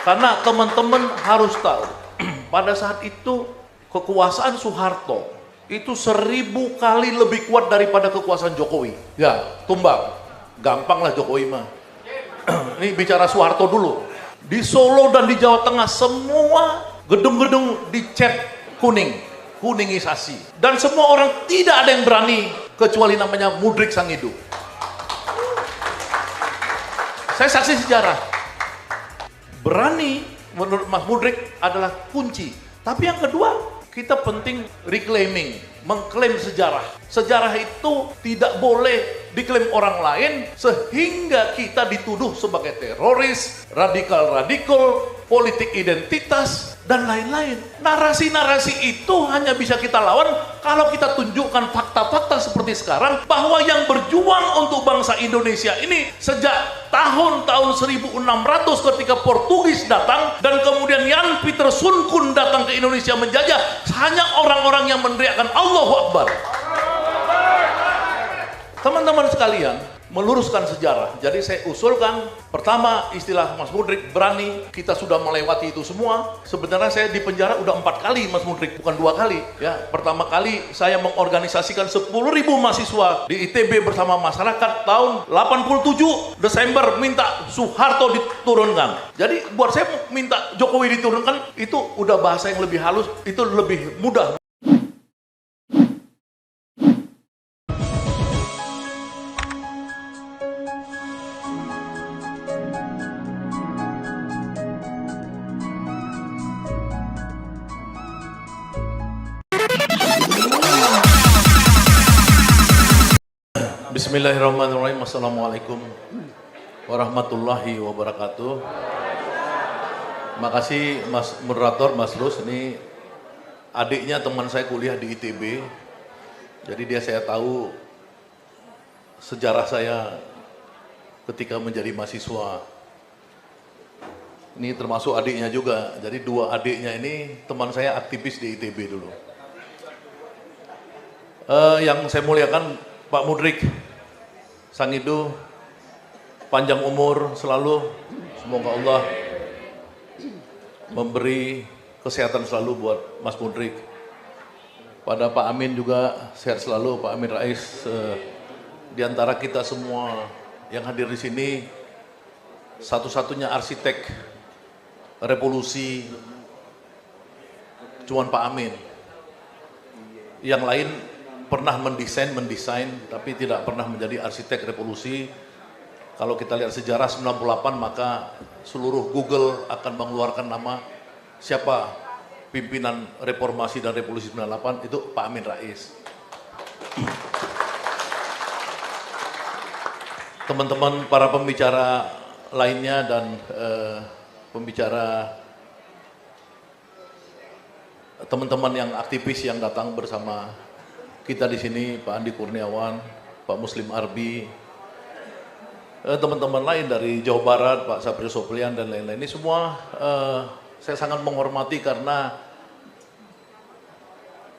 Karena teman-teman harus tahu, pada saat itu kekuasaan Soeharto itu 1000 kali lebih kuat daripada kekuasaan Jokowi. Ya, tumbang. Gampang lah Jokowi mah. Ini bicara Soeharto dulu. Di Solo dan di Jawa Tengah semua gedung-gedung dicat kuning, kuningisasi. Dan semua orang tidak ada yang berani kecuali namanya Mudrik Sangido. Saya saksi sejarah. Berani menurut Mas Mudrik adalah kunci. Tapi yang kedua, kita penting reclaiming, mengklaim sejarah. Sejarah itu tidak boleh diklaim orang lain sehingga kita dituduh sebagai teroris, radikal-radikal, politik identitas, dan lain-lain. Narasi-narasi itu hanya bisa kita lawan kalau kita tunjukkan fakta-fakta seperti sekarang bahwa yang berjuang untuk bangsa Indonesia ini sejak tahun-tahun 1600 ketika Portugis datang dan kemudian Jan Pieter Soenkun datang ke Indonesia menjajah, hanya orang-orang yang meneriakkan Allahu Akbar. Teman-teman sekalian, meluruskan sejarah. Jadi saya usulkan, pertama istilah Mas Mudrik berani, kita sudah melewati itu semua. Sebenarnya saya di penjara udah 4 kali Mas Mudrik, bukan 2 kali. Ya, pertama kali saya mengorganisasikan 10.000 mahasiswa di ITB bersama masyarakat tahun 87 Desember minta Soeharto diturunkan. Jadi buat saya minta Jokowi diturunkan itu udah bahasa yang lebih halus, itu lebih mudah. Bismillahirrahmanirrahim. Assalamualaikum warahmatullahi wabarakatuh. Makasih Mas Moderator, Mas Lus. Ini adiknya teman saya kuliah di ITB. Jadi saya tahu sejarah saya ketika menjadi mahasiswa. Ini termasuk adiknya juga. Jadi 2 adiknya ini teman saya aktivis di ITB dulu. Yang saya muliakan Pak Mudrik Sangido, panjang umur selalu, semoga Allah memberi kesehatan selalu buat Mas Mudrik. Pada Pak Amin juga sehat selalu, Pak Amin Rais. Di antara kita semua yang hadir di sini, satu-satunya arsitek revolusi cuman Pak Amin. Yang lain pernah mendesain, tapi tidak pernah menjadi arsitek revolusi. Kalau kita lihat sejarah 98, maka seluruh Google akan mengeluarkan nama siapa pimpinan reformasi dan revolusi 98, itu Pak Amin Rais. Teman-teman para pembicara lainnya dan pembicara teman-teman yang aktivis yang datang bersama kita di sini, Pak Andi Kurniawan, Pak Muslim Arbi, teman-teman lain dari Jawa Barat, Pak Sapri Soplian dan lain-lain. Ini semua saya sangat menghormati karena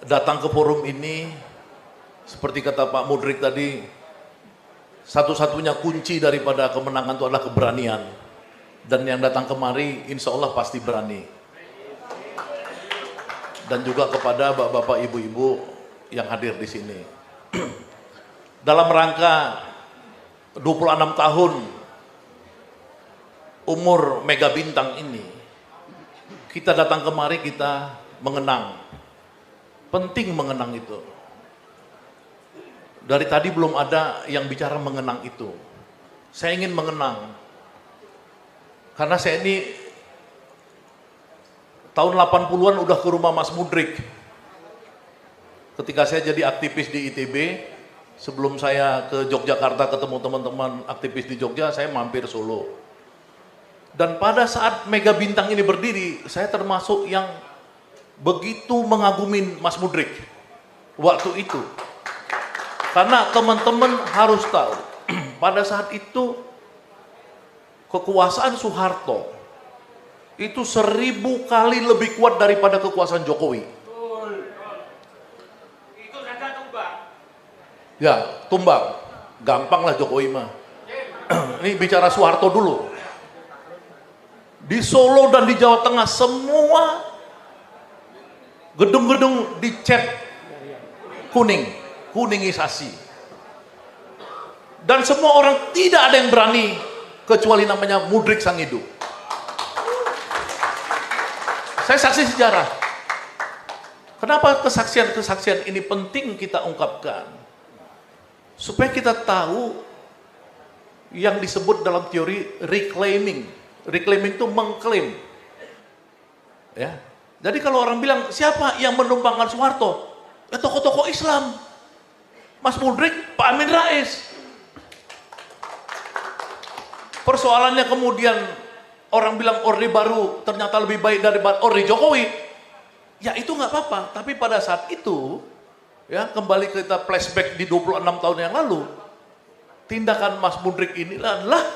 datang ke forum ini, seperti kata Pak Mudrik tadi, satu-satunya kunci daripada kemenangan itu adalah keberanian. Dan yang datang kemari, insya Allah pasti berani. Dan juga kepada bapak-bapak, ibu-ibu yang hadir di sini. Dalam rangka 26 tahun umur Mega Bintang ini, kita datang kemari, kita mengenang. Penting mengenang itu. Dari tadi belum ada yang bicara mengenang itu. Saya ingin mengenang. Karena saya ini tahun 80-an udah ke rumah Mas Mudrik. Ketika saya jadi aktivis di ITB, sebelum saya ke Yogyakarta ketemu teman-teman aktivis di Jogja, saya mampir Solo. Dan pada saat Mega Bintang ini berdiri, saya termasuk yang begitu mengagumin Mas Mudrik waktu itu. Karena teman-teman harus tahu, pada saat itu kekuasaan Soeharto itu 1000 kali lebih kuat daripada kekuasaan Jokowi. Ya, tumbang. Gampang lah Jokowi mah. Ini bicara Soeharto dulu. di Solo dan di Jawa Tengah semua gedung-gedung dicat kuningisasi. Dan semua orang tidak ada yang berani kecuali namanya Mudrik Sangido. Saya saksi sejarah. Kenapa kesaksian-kesaksian ini penting kita ungkapkan? Supaya kita tahu yang disebut dalam teori reclaiming. Reclaiming itu mengklaim. Ya. Jadi kalau orang bilang, siapa yang menumbangkan Soeharto? Ya tokoh-tokoh Islam. Mas Mudrik, Pak Amin Rais. Persoalannya kemudian orang bilang Orde Baru ternyata lebih baik daripada Orde Jokowi. Ya itu nggak apa-apa. Tapi pada saat itu, ya kembali kita flashback di 26 tahun yang lalu, tindakan Mas Mudrik ini adalah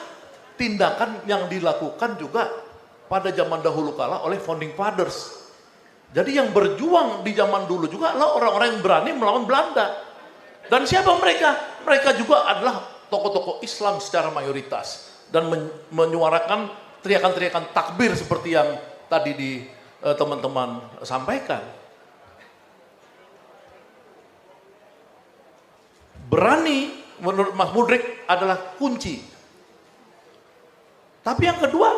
tindakan yang dilakukan juga pada zaman dahulu kala oleh founding fathers. Jadi yang berjuang di zaman dulu juga adalah orang-orang yang berani melawan Belanda. Dan siapa mereka? Mereka juga adalah tokoh-tokoh Islam secara mayoritas dan menyuarakan teriakan-teriakan takbir seperti yang tadi di teman-teman sampaikan. Berani menurut Mas Mudrik adalah kunci. Tapi yang kedua,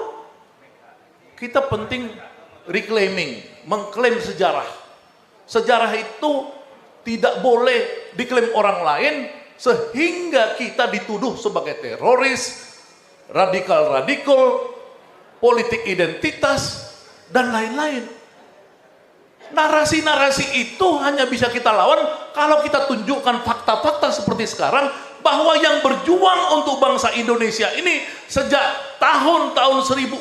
kita penting reclaiming, mengklaim sejarah. Sejarah itu tidak boleh diklaim orang lain sehingga kita dituduh sebagai teroris, radikal-radikal, politik identitas, dan lain-lain. Narasi-narasi itu hanya bisa kita lawan kalau kita tunjukkan fakta-fakta seperti sekarang, bahwa yang berjuang untuk bangsa Indonesia ini sejak tahun-tahun 1600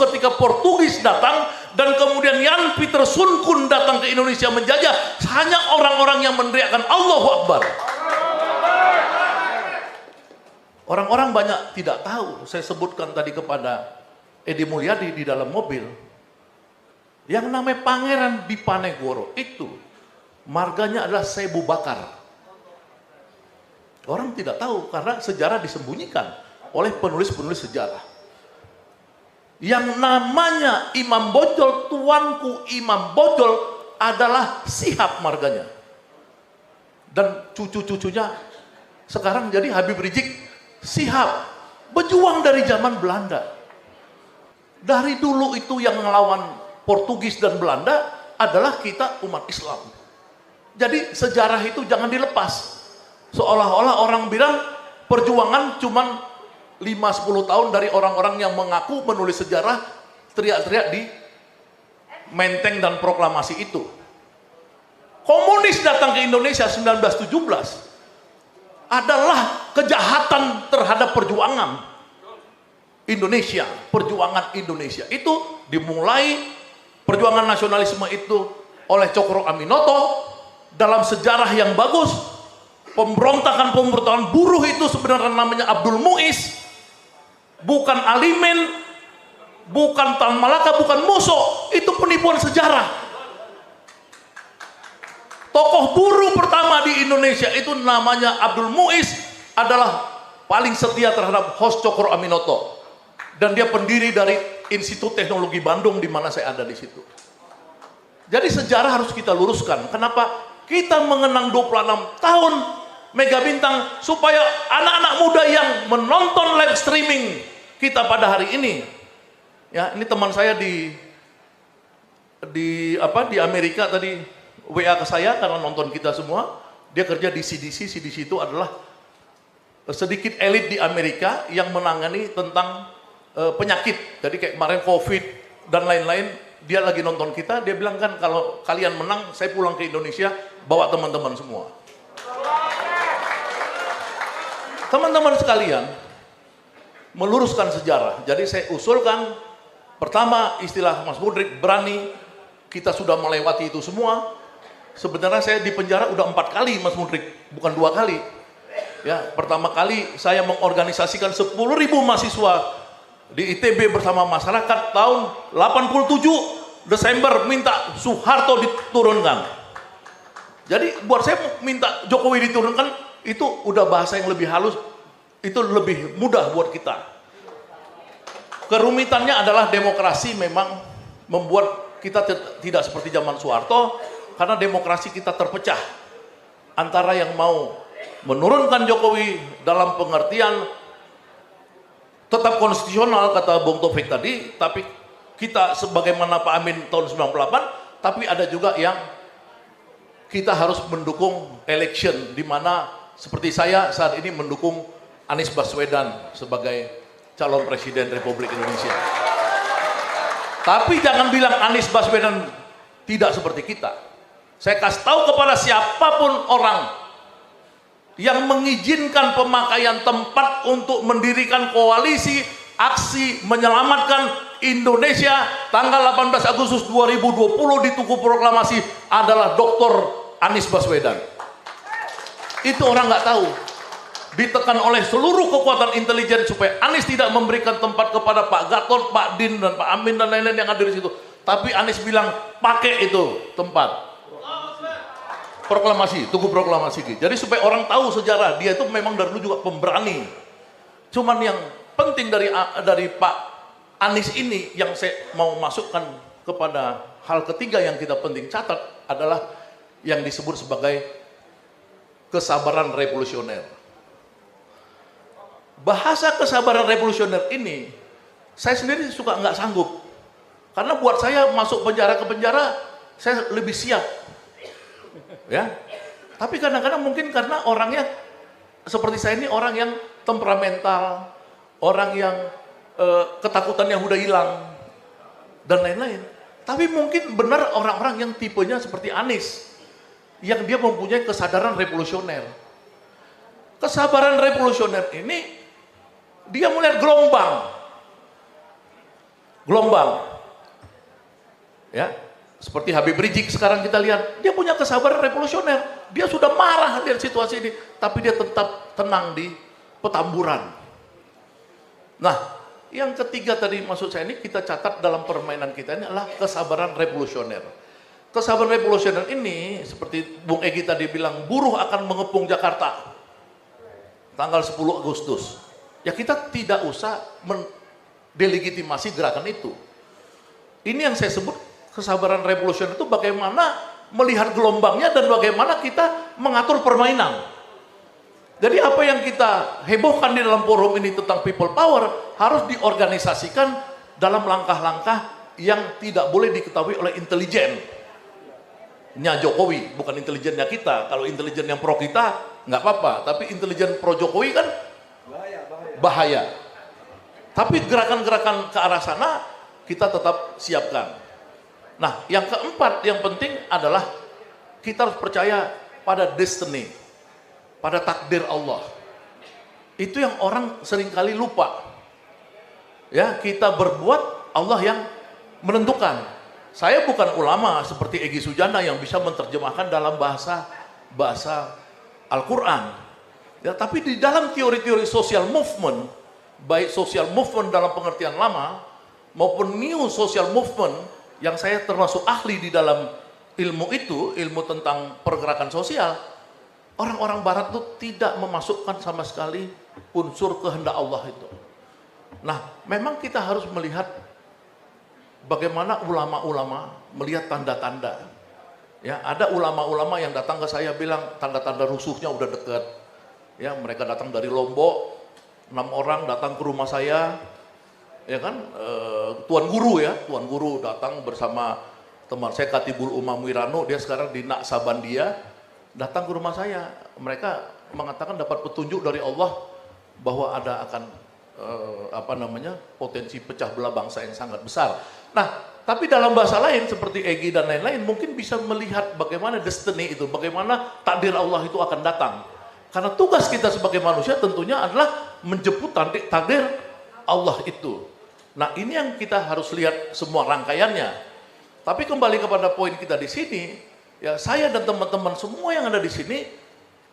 ketika Portugis datang dan kemudian Jan Pieter Soenkun datang ke Indonesia menjajah, hanya orang-orang yang meneriakkan Allahu Akbar. Orang-orang banyak tidak tahu, saya sebutkan tadi kepada Edi Mulyadi di dalam mobil, yang namanya Pangeran Dipanegoro itu marganya adalah Sebu Bakar. Orang tidak tahu karena sejarah disembunyikan oleh penulis-penulis sejarah. Yang namanya Imam Bojol, tuanku Imam Bojol adalah Sihab marganya. Dan cucu-cucunya sekarang jadi Habib Rizik Sihab, berjuang dari zaman Belanda. Dari dulu itu yang melawan Portugis dan Belanda adalah kita umat Islam. Jadi sejarah itu jangan dilepas. Seolah-olah orang bilang perjuangan cuman 5-10 tahun dari orang-orang yang mengaku menulis sejarah, teriak-teriak di Menteng dan proklamasi itu. Komunis datang ke Indonesia 1917 adalah kejahatan terhadap perjuangan Indonesia. Perjuangan Indonesia itu dimulai, perjuangan nasionalisme itu oleh Cokro Aminoto dalam sejarah yang bagus. Pemberontakan buruh itu sebenarnya namanya Abdul Muiz, bukan Alimin, bukan Tan Malaka, bukan Muso. Itu penipuan sejarah. Tokoh buruh pertama di Indonesia itu namanya Abdul Muiz, adalah paling setia terhadap Hos Cokro Aminoto, dan dia pendiri dari Institut Teknologi Bandung di mana saya ada di situ. Jadi sejarah harus kita luruskan. Kenapa kita mengenang 26 tahun Mega Bintang, supaya anak-anak muda yang menonton live streaming kita pada hari ini, ya ini teman saya di Amerika tadi WA ke saya karena nonton kita semua. Dia kerja di CDC. CDC itu adalah sedikit elit di Amerika yang menangani tentang penyakit. Jadi kayak kemarin COVID dan lain-lain, dia lagi nonton kita. Dia bilang kan, kalau kalian menang, saya pulang ke Indonesia bawa teman-teman semua. Teman-teman sekalian, meluruskan sejarah. Jadi saya usulkan, pertama istilah Mas Mudrik berani, kita sudah melewati itu semua. Sebenarnya saya di penjara udah 4 kali Mas Mudrik, bukan 2 kali. Ya, pertama kali saya mengorganisasikan 10.000 mahasiswa di ITB bersama masyarakat tahun 87 Desember minta Soeharto diturunkan. Jadi buat saya minta Jokowi diturunkan itu udah bahasa yang lebih halus, itu lebih mudah buat kita. Kerumitannya adalah demokrasi memang membuat kita tidak seperti zaman Soeharto, karena demokrasi kita terpecah antara yang mau menurunkan Jokowi dalam pengertian tetap konstitusional kata Bung Taufik tadi, tapi kita sebagaimana Pak Amin tahun 98, tapi ada juga yang kita harus mendukung election, di mana seperti saya saat ini mendukung Anies Baswedan sebagai calon presiden Republik Indonesia. Tapi jangan bilang Anies Baswedan tidak seperti kita. Saya kasih tahu kepada siapapun orang yang mengizinkan pemakaian tempat untuk mendirikan koalisi aksi menyelamatkan Indonesia tanggal 18 Agustus 2020 di Tugu Proklamasi adalah Dr. Anies Baswedan. Itu orang nggak tahu. Ditekan oleh seluruh kekuatan intelijen supaya Anies tidak memberikan tempat kepada Pak Gatot, Pak Din, dan Pak Amin dan lain-lain yang hadir di situ. Tapi Anies bilang pakai itu tempat. Proklamasi, Tugu Proklamasi. Jadi supaya orang tahu sejarah, dia itu memang dari dulu juga pemberani. Cuman yang penting dari Pak Anies ini yang saya mau masukkan kepada hal ketiga yang kita penting catat adalah yang disebut sebagai kesabaran revolusioner. Bahasa kesabaran revolusioner ini saya sendiri suka nggak sanggup, karena buat saya masuk penjara ke penjara saya lebih siap. Ya, tapi kadang-kadang mungkin karena orangnya seperti saya ini orang yang temperamental, orang yang ketakutannya udah hilang dan lain-lain. Tapi mungkin benar orang-orang yang tipenya seperti Anies, yang dia mempunyai kesadaran revolusioner. Kesabaran revolusioner ini dia melihat gelombang, ya. Seperti Habib Rizik sekarang kita lihat, dia punya kesabaran revolusioner. Dia sudah marah lihat situasi ini, tapi dia tetap tenang di Petamburan. Nah, yang ketiga tadi maksud saya ini kita catat dalam permainan kita ini adalah kesabaran revolusioner. Kesabaran revolusioner ini seperti Bung Egy tadi bilang, buruh akan mengepung Jakarta tanggal 10 Agustus. Ya kita tidak usah mendelegitimasi gerakan itu. Ini yang saya sebut kesabaran revolusioner itu bagaimana melihat gelombangnya dan bagaimana kita mengatur permainan. Jadi apa yang kita hebohkan di dalam forum ini tentang people power harus diorganisasikan dalam langkah-langkah yang tidak boleh diketahui oleh intelijennya Jokowi, bukan intelijennya kita. Kalau intelijen yang pro kita nggak apa-apa, tapi intelijen pro Jokowi kan bahaya. Tapi gerakan-gerakan ke arah sana kita tetap siapkan. Nah, yang keempat yang penting adalah kita harus percaya pada destiny, pada takdir Allah. Itu yang orang seringkali lupa. Ya, kita berbuat, Allah yang menentukan. Saya bukan ulama seperti Egy Sujana yang bisa menerjemahkan dalam bahasa Al-Quran. Ya, tapi di dalam teori-teori social movement, baik social movement dalam pengertian lama maupun new social movement, yang saya termasuk ahli di dalam ilmu itu, ilmu tentang pergerakan sosial, orang-orang barat itu tidak memasukkan sama sekali unsur kehendak Allah itu. Nah, memang kita harus melihat bagaimana ulama-ulama melihat tanda-tanda. Ya, ada ulama-ulama yang datang ke saya bilang tanda-tanda rusuhnya udah dekat. Ya, mereka datang dari Lombok, 6 orang datang ke rumah saya. Ya kan, Tuan Guru datang bersama teman saya Katibul Umam Wirano, dia sekarang di Naksabandia, datang ke rumah saya. Mereka mengatakan dapat petunjuk dari Allah bahwa ada akan potensi pecah belah bangsa yang sangat besar. Nah, tapi dalam bahasa lain seperti Egy dan lain-lain mungkin bisa melihat bagaimana destiny itu, bagaimana takdir Allah itu akan datang. Karena tugas kita sebagai manusia tentunya adalah menjemput takdir Allah itu. Nah, ini yang kita harus lihat semua rangkaiannya. Tapi kembali kepada poin kita di sini, ya saya dan teman-teman semua yang ada di sini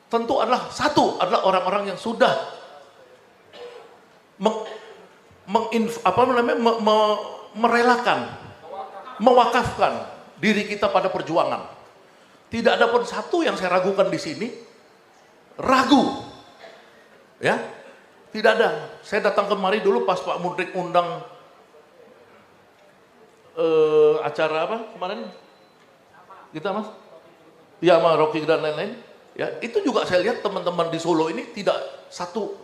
tentu adalah adalah orang-orang yang sudah merelakan, mewakafkan diri kita pada perjuangan. Tidak ada pun satu yang saya ragukan di sini, ragu, ya. Tidak ada. Saya datang kemari dulu pas Pak Mudrik undang acara apa kemarin kita Mas? Ya sama Rocky dan lain-lain. Ya itu juga saya lihat teman-teman di Solo ini tidak satu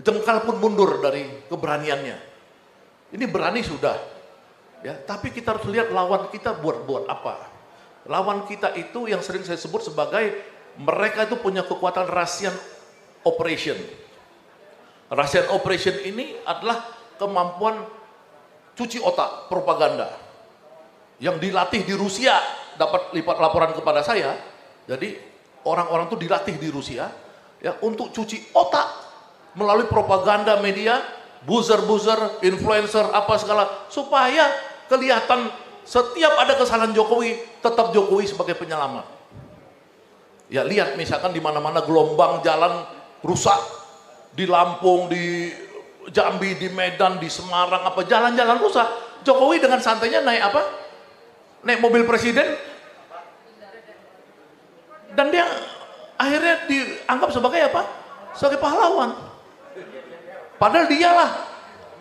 jengkal pun mundur dari keberaniannya. Ini berani sudah. Ya, tapi kita harus lihat lawan kita buat apa. Lawan kita itu yang sering saya sebut sebagai mereka itu punya kekuatan Russian operation. Russian operation ini adalah kemampuan cuci otak propaganda yang dilatih di Rusia. Dapat lipat laporan kepada saya. Jadi orang-orang itu dilatih di Rusia ya untuk cuci otak melalui propaganda media, buzzer, influencer apa segala supaya kelihatan setiap ada kesalahan Jokowi tetap Jokowi sebagai penyelamat. Ya lihat misalkan di mana-mana gelombang jalan rusak di Lampung, di Jambi, di Medan, di Semarang apa jalan-jalan rusak. Jokowi dengan santainya naik apa? Naik mobil presiden dan dia akhirnya dianggap sebagai apa? Sebagai pahlawan. Padahal dialah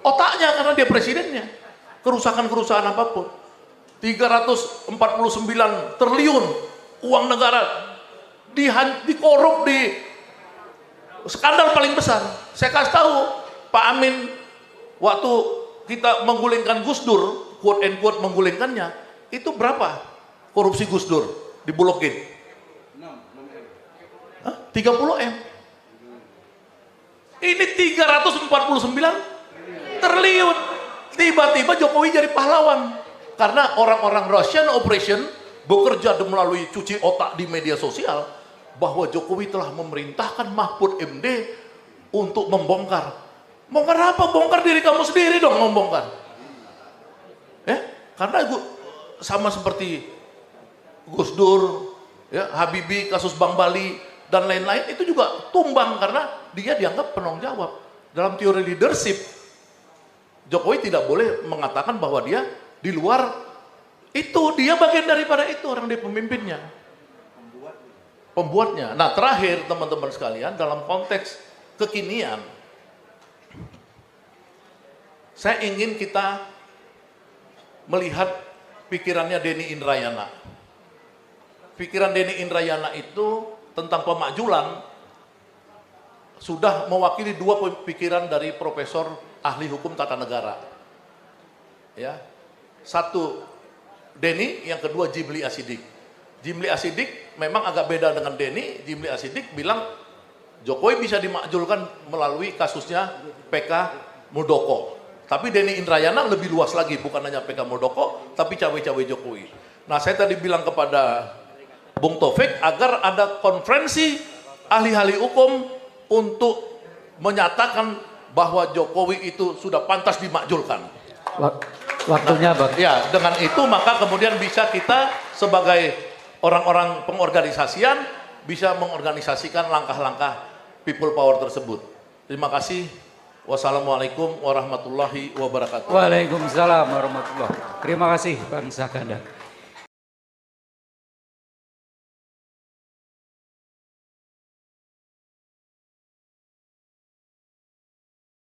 otaknya karena dia presidennya. Kerusakan-kerusakan apapun. 349 triliun uang negara dikorup di skandal paling besar. Saya kasih tahu Pak Amin waktu kita menggulingkan Gus Dur, quote and quote menggulingkannya, itu berapa korupsi Gus Dur di Bulog Gate? 30 M. Ini 349 triliun. Tiba-tiba Jokowi jadi pahlawan. Karena orang-orang Russian operation bekerja melalui cuci otak di media sosial bahwa Jokowi telah memerintahkan Mahfud MD untuk membongkar. Bongkar apa? Bongkar diri kamu sendiri dong membongkar. Karena sama seperti Gus Dur, ya, Habibie, kasus Bank Bali dan lain-lain itu juga tumbang karena dia dianggap penanggung jawab. Dalam teori leadership, Jokowi tidak boleh mengatakan bahwa dia di luar itu, dia bagian daripada itu, orang dia pemimpinnya. Pembuatnya. Nah terakhir teman-teman sekalian, dalam konteks kekinian, saya ingin kita melihat pikirannya Denny Indrayana. Pikiran Denny Indrayana itu tentang pemakjulan sudah mewakili dua pikiran dari profesor ahli hukum tata negara. Ya. Satu Denny, yang kedua Jimli Asidik. Jimli Asidik memang agak beda dengan Denny. Jimli Asidik bilang Jokowi bisa dimakjulkan melalui kasusnya PK Muldoko. Tapi Denny Indrayana lebih luas lagi, bukan hanya PK Muldoko, tapi cawe-cawe Jokowi. Nah saya tadi bilang kepada Bung Taufik agar ada konferensi ahli-ahli hukum untuk menyatakan bahwa Jokowi itu sudah pantas dimakjulkan. Waktunya Bang. Ya, dengan itu maka kemudian bisa kita sebagai orang-orang pengorganisasian bisa mengorganisasikan langkah-langkah people power tersebut. Terima kasih. Wassalamualaikum warahmatullahi wabarakatuh. Waalaikumsalam warahmatullahi wabarakatuh. Terima kasih Bang Sakanda.